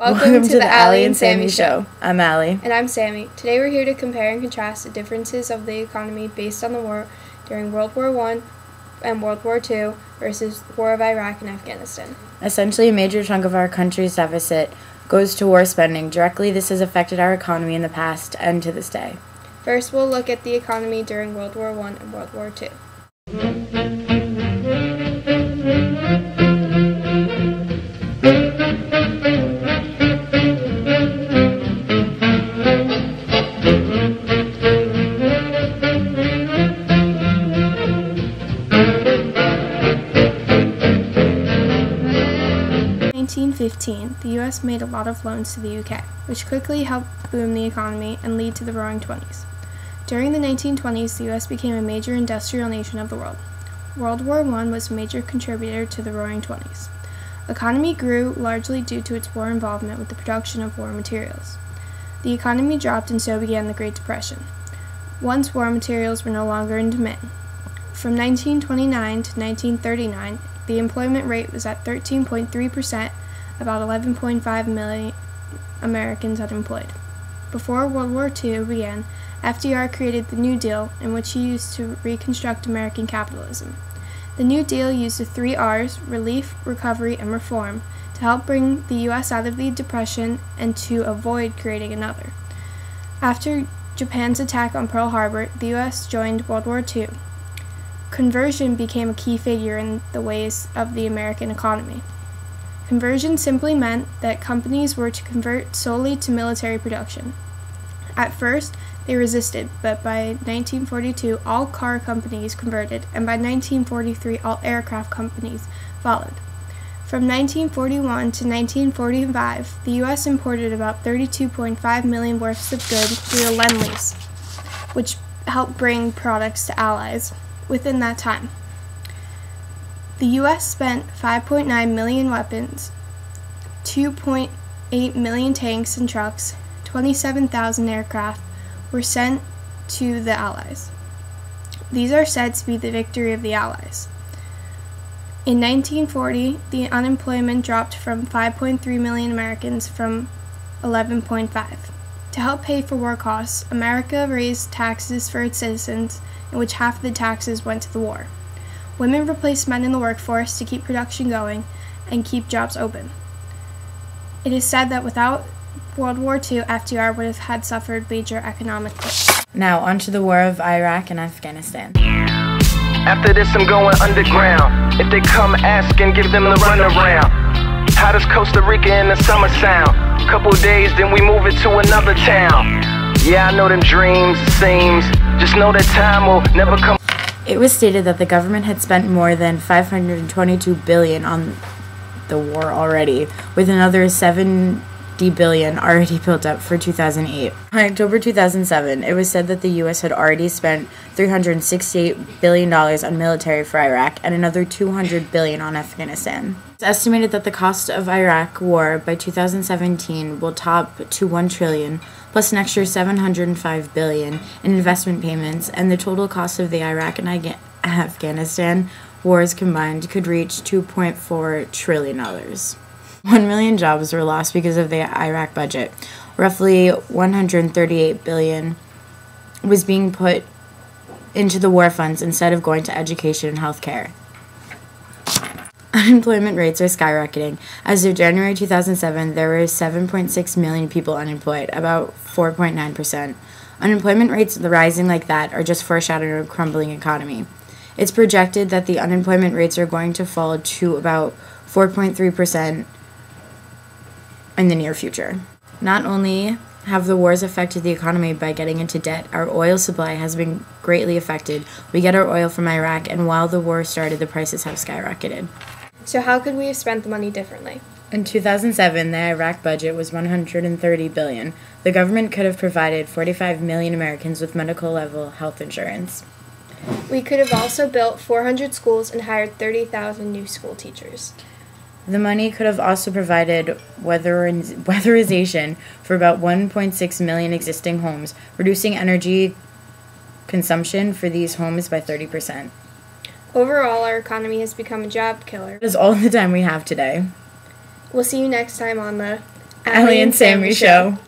Welcome to the Allie and Sammy Show. I'm Allie. And I'm Sammy. Today we're here to compare and contrast the differences of the economy based on the war during World War I and World War II versus the War of Iraq and Afghanistan. Essentially, a major chunk of our country's deficit goes to war spending. Directly, this has affected our economy in the past and to this day. First, we'll look at the economy during World War I and World War II. 1915, the U.S. made a lot of loans to the UK, which quickly helped boom the economy and lead to the Roaring Twenties. During the 1920s, the U.S. became a major industrial nation of the world. World War I was a major contributor to the Roaring Twenties. Economy grew largely due to its war involvement with the production of war materials. The economy dropped and so began the Great Depression. Once war materials were no longer in demand. From 1929 to 1939, the employment rate was at 13.3%, about 11.5 million Americans unemployed. Before World War II began, FDR created the New Deal, in which he used to reconstruct American capitalism. The New Deal used the 3 R's, relief, recovery, and reform, to help bring the U.S. out of the Depression and to avoid creating another. After Japan's attack on Pearl Harbor, the U.S. joined World War II. Conversion became a key figure in the ways of the American economy. Conversion simply meant that companies were to convert solely to military production. At first, they resisted, but by 1942, all car companies converted, and by 1943, all aircraft companies followed. From 1941 to 1945, the U.S. imported about 32.5 million worth of goods through the Lend-Lease, which helped bring products to allies. Within that time, the U.S. spent 5.9 million weapons, 2.8 million tanks and trucks, 27,000 aircraft were sent to the Allies. These are said to be the victory of the Allies. In 1940, the unemployment dropped from 5.3 million Americans from 11.5. To help pay for war costs, America raised taxes for its citizens, in which half of the taxes went to the war. Women replaced men in the workforce to keep production going and keep jobs open. It is said that without World War II, FDR would have had suffered major economic hits. Now, onto the War of Iraq and Afghanistan. After this, I'm going underground. If they come asking, give them the runaround. How does Costa Rica in the summer sound? Couple days, then we move it to another town. Yeah, I know them dreams, it seems. Just know that time will never come. It was stated that the government had spent more than $522 billion on the war already, with another $70 billion already built up for 2008. On October 2007, it was said that the U.S. had already spent $368 billion on military for Iraq and another $200 billion on Afghanistan. It's estimated that the cost of Iraq war by 2017 will top to $1 trillion, plus an extra $705 billion in investment payments, and the total cost of the Iraq and Afghanistan wars combined could reach $2.4 trillion. 1 million jobs were lost because of the Iraq budget. Roughly $138 billion was being put into the war funds instead of going to education and health care. Unemployment rates are skyrocketing. As of January 2007, there were 7.6 million people unemployed, about 4.9%. Unemployment rates rising like that are just foreshadowing a crumbling economy. It's projected that the unemployment rates are going to fall to about 4.3% in the near future. Not only have the wars affected the economy by getting into debt, our oil supply has been greatly affected. We get our oil from Iraq, and while the war started, the prices have skyrocketed. So how could we have spent the money differently? In 2007, the Iraq budget was $130 billion. The government could have provided 45 million Americans with medical-level health insurance. We could have also built 400 schools and hired 30,000 new school teachers. The money could have also provided weatherization for about 1.6 million existing homes, reducing energy consumption for these homes by 30%. Overall, our economy has become a job killer. That is all the time we have today. We'll see you next time on the Allie and Sammy Show.